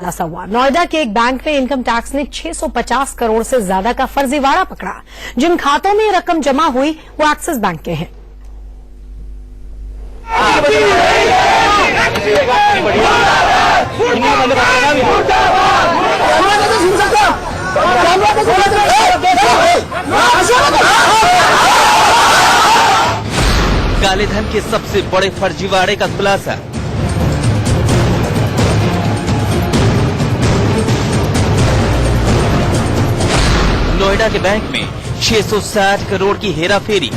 खुलासा हुआ। नोएडा के एक बैंक में इनकम टैक्स ने 650 करोड़ से ज्यादा का फर्जीवाड़ा पकड़ा। जिन खातों में रकम जमा हुई वो एक्सिस बैंक के हैं। काले धन के सबसे बड़े फर्जीवाड़े का खुलासा। नोएडा के बैंक में 660 करोड़ की हेराफेरी।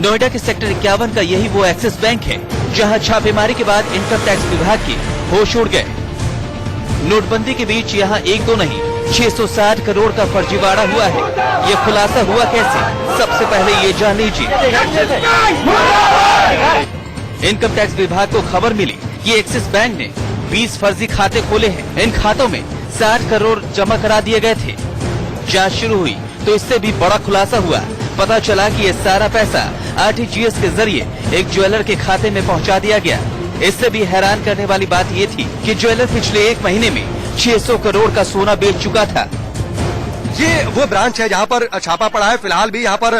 नोएडा के सेक्टर 51 का यही वो एक्सिस बैंक है जहां छापेमारी के बाद इनकम टैक्स विभाग के होश उड़ गए। नोटबंदी के बीच यहां एक दो नहीं 660 करोड़ का फर्जीवाड़ा हुआ है। ये खुलासा हुआ कैसे, सबसे पहले ये जान लीजिए। इनकम टैक्स विभाग को खबर मिली कि एक्सिस बैंक ने 20 फर्जी खाते खोले हैं। इन खातों में 60 करोड़ जमा करा दिए गए थे। जांच शुरू हुई तो इससे भी बड़ा खुलासा हुआ। पता चला कि ये सारा पैसा आरटीजीएस के जरिए एक ज्वेलर के खाते में पहुंचा दिया गया। इससे भी हैरान करने वाली बात ये थी कि ज्वेलर पिछले एक महीने में 600 करोड़ का सोना बेच चुका था। ये वो ब्रांच है जहां पर छापा पड़ा है। फिलहाल भी यहां पर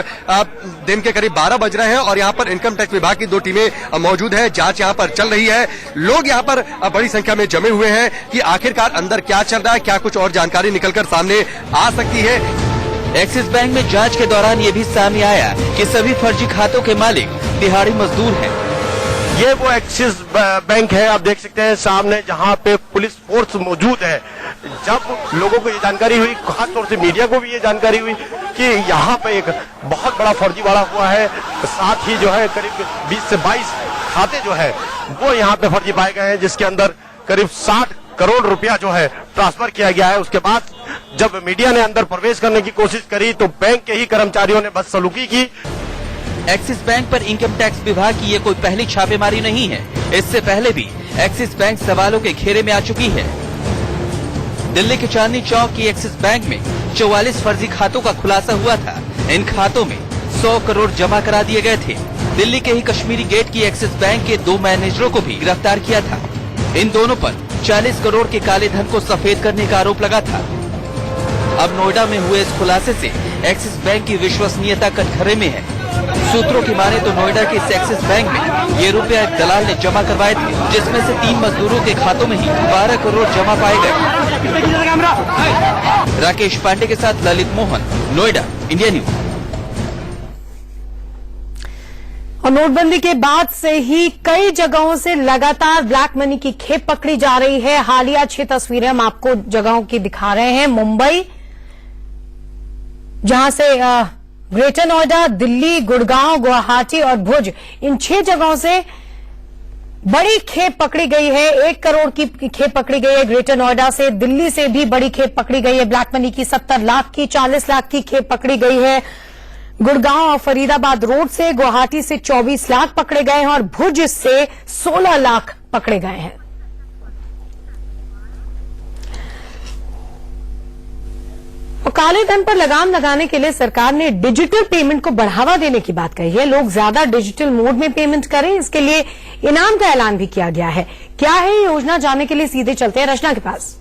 दिन के करीब 12 बज रहे हैं और यहां पर इनकम टैक्स विभाग की 2 टीमें मौजूद है। जांच यहां पर चल रही है। लोग यहां पर बड़ी संख्या में जमे हुए हैं कि आखिरकार अंदर क्या चल रहा है, क्या कुछ और जानकारी निकलकर सामने आ सकती है। एक्सिस बैंक में जांच के दौरान ये भी सामने आया कि सभी फर्जी खातों के मालिक दिहाड़ी मजदूर हैं। ये वो एक्सिस बैंक है, आप देख सकते हैं सामने, जहां पे पुलिस फोर्स मौजूद है। जब लोगों को ये जानकारी हुई, खासतौर से मीडिया को भी ये जानकारी हुई कि यहाँ पे एक बहुत बड़ा फर्जीवाड़ा हुआ है, साथ ही जो है करीब 20 से 22 खाते जो है वो यहाँ पे फर्जी पाए गए हैं, जिसके अंदर करीब 60 करोड़ रुपया जो है ट्रांसफर किया गया है। उसके बाद जब मीडिया ने अंदर प्रवेश करने की कोशिश करी तो बैंक के ही कर्मचारियों ने बदसलूकी की। एक्सिस बैंक पर इनकम टैक्स विभाग की ये कोई पहली छापेमारी नहीं है। इससे पहले भी एक्सिस बैंक सवालों के घेरे में आ चुकी है। दिल्ली के चांदनी चौक की एक्सिस बैंक में 44 फर्जी खातों का खुलासा हुआ था। इन खातों में 100 करोड़ जमा करा दिए गए थे। दिल्ली के ही कश्मीरी गेट की एक्सिस बैंक के 2 मैनेजरों को भी गिरफ्तार किया था। इन दोनों पर 40 करोड़ के काले धन को सफेद करने का आरोप लगा था। अब नोएडा में हुए इस खुलासे से एक्सिस बैंक की विश्वसनीयता कटघरे में है। सूत्रों की माने तो नोएडा के इस एक्सिस बैंक में ये रुपया एक दलाल ने जमा करवाए थे, जिसमें से 3 मजदूरों के खातों में ही 12 करोड़ जमा पाए गए। राकेश पांडे के साथ ललित मोहन, नोएडा, इंडिया न्यूज। और नोटबंदी के बाद से ही कई जगहों से लगातार ब्लैक मनी की खेप पकड़ी जा रही है। हालिया 6 तस्वीरें हम आपको जगहों की दिखा रहे हैं। मुंबई, जहां से ग्रेटर नोएडा, दिल्ली, गुड़गांव, गुवाहाटी और भुज, इन 6 जगहों से बड़ी खेप पकड़ी गई है। 1 करोड़ की खेप पकड़ी गई है ग्रेटर नोएडा से। दिल्ली से भी बड़ी खेप पकड़ी गई है ब्लैक मनी की। 70 लाख की, 40 लाख की खेप पकड़ी गई है। गुड़गांव और फरीदाबाद रोड से, गुवाहाटी से 24 लाख पकड़े गए हैं और भुज से 16 लाख पकड़े गए हैं। और काले धन पर लगाम लगाने के लिए सरकार ने डिजिटल पेमेंट को बढ़ावा देने की बात कही है। लोग ज्यादा डिजिटल मोड में पेमेंट करें, इसके लिए इनाम का ऐलान भी किया गया है। क्या है ये योजना, जानने के लिए सीधे चलते हैं रचना के पास।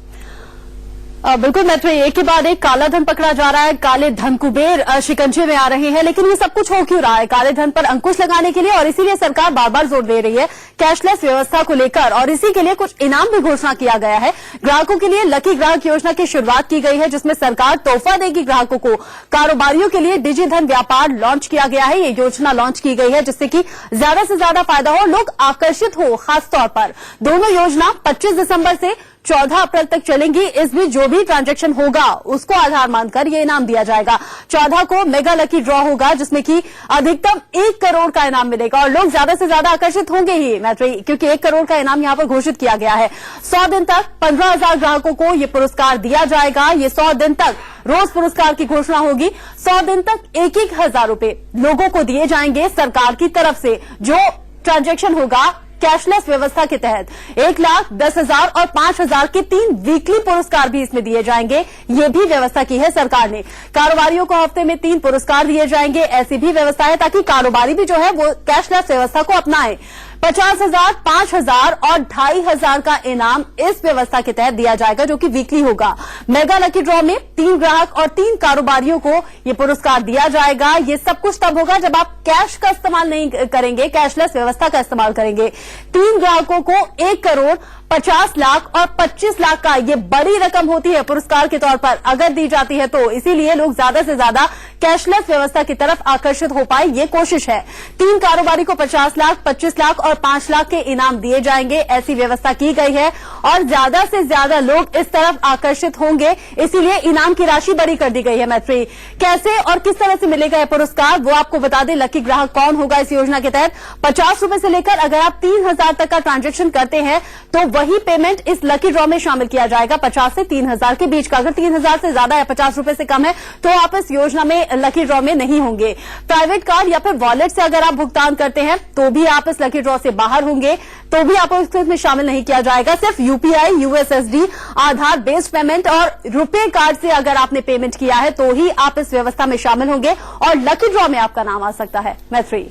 बिल्कुल मैत्री, एक के बाद एक काला धन पकड़ा जा रहा है। काले धन कुबेर शिकंजे में आ रहे हैं, लेकिन ये सब कुछ हो क्यों रहा है? काले धन पर अंकुश लगाने के लिए, और इसीलिए सरकार बार बार जोर दे रही है कैशलेस व्यवस्था को लेकर, और इसी के लिए कुछ इनाम भी घोषणा किया गया है। ग्राहकों के लिए लकी ग्राहक योजना की शुरुआत की गई है, जिसमें सरकार तोहफा देगी ग्राहकों को। कारोबारियों के लिए डिजिधन व्यापार लॉन्च किया गया है। ये योजना लॉन्च की गई है जिससे कि ज्यादा से ज्यादा फायदा हो, लोग आकर्षित हो। खासतौर पर दोनों योजना 25 दिसंबर से 14 अप्रैल तक चलेंगी। इस बीच जो भी ट्रांजैक्शन होगा उसको आधार मानकर ये इनाम दिया जाएगा। 14 को मेगा लकी ड्रॉ होगा, जिसमें कि अधिकतम 1 करोड़ का इनाम मिलेगा और लोग ज्यादा से ज्यादा आकर्षित होंगे ही मैत्री, क्योंकि 1 करोड़ का इनाम यहां पर घोषित किया गया है। 100 दिन तक 15,000 ग्राहकों को ये पुरस्कार दिया जाएगा। ये 100 दिन तक रोज पुरस्कार की घोषणा होगी। 100 दिन तक 1,000 रुपए लोगों को दिए जाएंगे सरकार की तरफ से। जो ट्रांजैक्शन होगा कैशलेस व्यवस्था के तहत 1,10,000 और 5,000 के 3 वीकली पुरस्कार भी इसमें दिए जाएंगे। ये भी व्यवस्था की है सरकार ने। कारोबारियों को हफ्ते में 3 पुरस्कार दिए जाएंगे। ऐसी भी व्यवस्था है ताकि कारोबारी भी जो है वो कैशलेस व्यवस्था को अपनाएं। 50,000, 5,000 और 2,500 का इनाम इस व्यवस्था के तहत दिया जाएगा, जो कि वीकली होगा। मेगा लकी ड्रॉ में 3 ग्राहक और 3 कारोबारियों को यह पुरस्कार दिया जाएगा। ये सब कुछ तब होगा जब आप कैश का इस्तेमाल नहीं करेंगे, कैशलेस व्यवस्था का इस्तेमाल करेंगे। 3 ग्राहकों को 1 करोड़ 50 लाख और 25 लाख का ये बड़ी रकम होती है पुरस्कार के तौर पर अगर दी जाती है, तो इसीलिए लोग ज्यादा से ज्यादा कैशलेस व्यवस्था की तरफ आकर्षित हो पाए, ये कोशिश है। 3 कारोबारी को 50 लाख, 25 लाख और 5 लाख के इनाम दिए जाएंगे, ऐसी व्यवस्था की गई है और ज्यादा से ज्यादा लोग इस तरफ आकर्षित होंगे, इसीलिए इनाम की राशि बड़ी कर दी गई है। मैत्री, कैसे और किस तरह से मिलेगा यह पुरस्कार, वो आपको बता दें। लकी ग्राहक कौन होगा इस योजना के तहत? 50 रुपए से लेकर अगर आप 3,000 तक का ट्रांजैक्शन करते हैं तो वही पेमेंट इस लकी ड्रॉ में शामिल किया जाएगा। 50 से 3,000 के बीच का, अगर 3,000 से ज्यादा है, 50 रुपए से कम है, तो आप इस योजना में लकी ड्रॉ में नहीं होंगे। प्राइवेट कार्ड या फिर वॉलेट से अगर आप भुगतान करते हैं तो भी आप इस लकी ड्रॉ से बाहर होंगे, तो भी आपको इसमें शामिल नहीं किया जाएगा। सिर्फ यूपीआई, यूएसएसडी, आधार बेस्ड पेमेंट और रुपए कार्ड से अगर आपने पेमेंट किया है तो ही आप इस व्यवस्था में शामिल होंगे और लकी ड्रॉ में आपका नाम आ सकता है। मैत्री,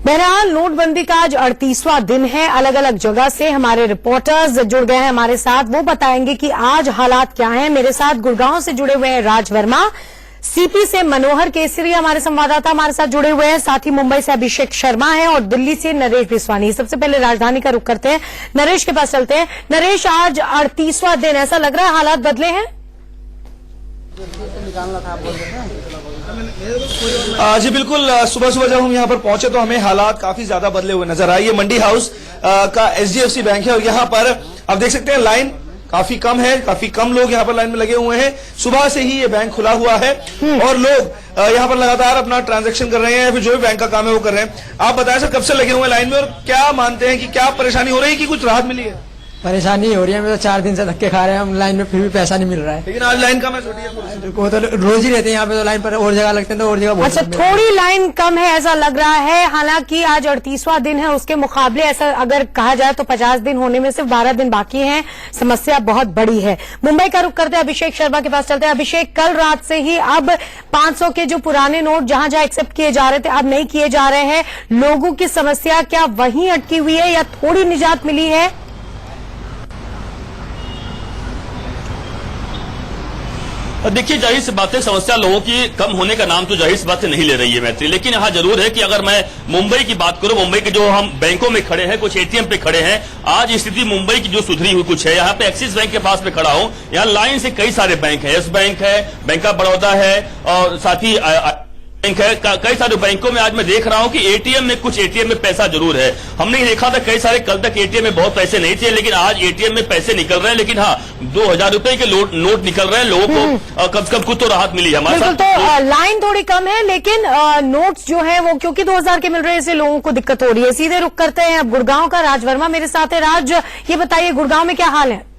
बहरहाल नोटबंदी का आज 38वां दिन है। अलग अलग जगह से हमारे रिपोर्टर्स जुड़ गए हैं हमारे साथ, वो बताएंगे कि आज हालात क्या हैं। मेरे साथ गुड़गांव से जुड़े हुए हैं राज वर्मा, सीपी से मनोहर केसरी हमारे संवाददाता हमारे साथ जुड़े हुए हैं, साथ ही मुंबई से अभिषेक शर्मा है और दिल्ली से नरेश बिस्वानी। सबसे पहले राजधानी का रुख करते हैं, नरेश के पास चलते हैं। नरेश, आज 38वां दिन, ऐसा लग रहा है हालात बदले हैं? जी बिल्कुल, सुबह सुबह जब हम यहाँ पर पहुंचे तो हमें हालात काफी ज्यादा बदले हुए नजर आए। ये मंडी हाउस का एचडीएफसी बैंक है और यहाँ पर आप देख सकते हैं लाइन काफी कम है, काफी कम लोग यहाँ पर लाइन में लगे हुए हैं। सुबह से ही ये बैंक खुला हुआ है और लोग यहाँ पर लगातार अपना ट्रांजैक्शन कर रहे हैं, फिर जो भी बैंक का काम है वो कर रहे हैं। आप बताएं सर, कब से लगे हुए हैं लाइन में और क्या मानते हैं कि क्या परेशानी हो रही है कि कुछ राहत मिली है? परेशानी हो रही है, मैं तो 4 दिन से धक्के खा रहे हैं हम लाइन में, फिर भी पैसा नहीं मिल रहा है। लेकिन आज लाइन कम है, छोटी है, वो तो रोज ही रहते हैं यहाँ पे, तो लाइन पर और जगह लगते हैं तो और जगह। अच्छा, थोड़ी लाइन कम है ऐसा लग रहा है। हालांकि आज 38वां दिन है, उसके मुकाबले ऐसा अगर कहा जाए तो 50 दिन होने में सिर्फ 12 दिन बाकी हैं। समस्या बहुत बड़ी है। मुंबई का रुख करते हैं, अभिषेक शर्मा के पास चलते हैं। अभिषेक, कल रात से ही अब 500 के जो पुराने नोट जहां जहां एक्सेप्ट किए जा रहे थे अब नहीं किए जा रहे हैं। लोगों की समस्या क्या वहीं अटकी हुई है या थोड़ी निजात मिली है? देखिए, जाहिर सी बात है, समस्या लोगों की कम होने का नाम तो जाहिर सी बात से नहीं ले रही है मैत्री। लेकिन यहाँ जरूर है कि अगर मैं मुंबई की बात करूं, मुंबई के जो हम बैंकों में खड़े हैं, कुछ एटीएम पे खड़े हैं, आज स्थिति मुंबई की जो सुधरी हुई कुछ है। यहाँ पे एक्सिस बैंक के पास में खड़ा हूं, यहाँ लाइन से कई सारे बैंक है, यस बैंक है, बैंक ऑफ बड़ौदा है और साथ ही बैंक है। कई सारे बैंकों में आज मैं देख रहा हूं कि एटीएम में, कुछ एटीएम में पैसा जरूर है। हमने देखा था कई सारे, कल तक एटीएम में बहुत पैसे नहीं थे, लेकिन आज एटीएम में पैसे निकल रहे हैं। लेकिन हाँ, 2,000 रुपए के नोट निकल रहे हैं। लोगों को कम से कम कुछ तो राहत मिली है हमारे साथ। तो लाइन थोड़ी कम है, लेकिन नोट्स जो है वो क्योंकि 2,000 के मिल रहे हैं, इससे लोगों को दिक्कत हो रही है। सीधे रुख करते हैं अब गुड़गांव का, राज वर्मा मेरे साथ है। राज, ये बताइए गुड़गांव में क्या हाल है?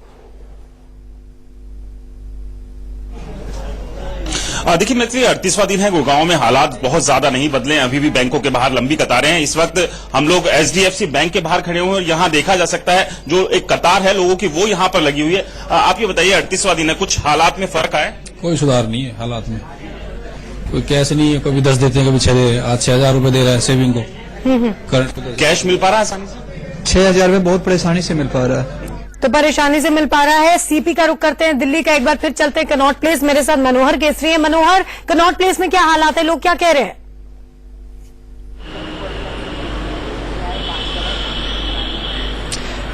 देखिए मैत्री, 38वां दिन है, गुड़गांव में हालात बहुत ज्यादा नहीं बदले हैं। अभी भी बैंकों के बाहर लंबी कतारें हैं। इस वक्त हम लोग एचडीएफसी बैंक के बाहर खड़े हुए हैं और यहाँ देखा जा सकता है जो एक कतार है लोगों की, वो यहाँ पर लगी हुई है। आप ये बताइए, 38वां दिन है, कुछ हालात में फर्क आया? कोई सुधार नहीं है हालात में। कोई कैश नहीं है, कभी 10 देते हैं, कभी 6 दे। आज 6,000 रुपए दे रहा है सेविंग को, करंट कैश मिल पा रहा है आसानी से? 6,000 रुपए बहुत परेशानी से मिल पा रहा है। तो परेशानी से मिल पा रहा है। सीपी का रुख करते हैं दिल्ली का, एक बार फिर चलते हैं कनॉट प्लेस। मेरे साथ मनोहर केसरी है। मनोहर, कनॉट प्लेस में क्या हालात है, लोग क्या कह रहे हैं?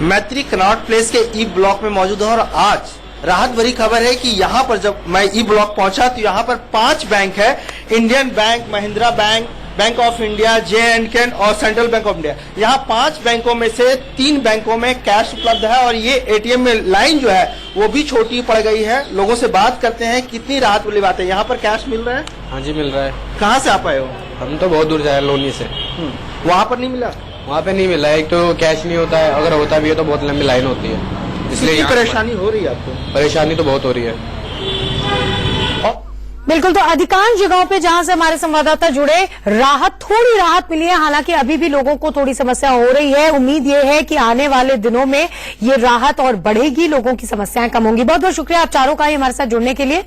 मैत्री कनॉट प्लेस के ई ब्लॉक में मौजूद है और आज राहत भरी खबर है कि यहाँ पर जब मैं ई ब्लॉक पहुंचा तो यहाँ पर 5 बैंक है, Indian bank, Mahindra bank, bank of India, J&K और सेंट्रल बैंक ऑफ इंडिया। यहाँ 5 बैंकों में से 3 बैंकों में कैश उपलब्ध है और ये एटीएम में लाइन जो है वो भी छोटी पड़ गई है। लोगों से बात करते हैं, कितनी राहत वाली बात है। यहाँ पर कैश मिल रहा है? हाँ जी, मिल रहा है। कहाँ से आप आए हो? हम तो बहुत दूर जाए, लोनी से। वहाँ पर नहीं मिला? वहाँ पे नहीं मिला है। एक तो कैश नहीं होता है, अगर होता भी है तो बहुत लंबी लाइन होती है, इसलिए परेशानी हो रही है आपको? परेशानी तो बहुत हो रही है। बिल्कुल, तो अधिकांश जगहों पे जहां से हमारे संवाददाता जुड़े, थोड़ी राहत मिली है। हालांकि अभी भी लोगों को थोड़ी समस्या हो रही है। उम्मीद ये है कि आने वाले दिनों में ये राहत और बढ़ेगी, लोगों की समस्याएं कम होंगी। बहुत बहुत शुक्रिया आप चारों का ही हमारे साथ जुड़ने के लिए।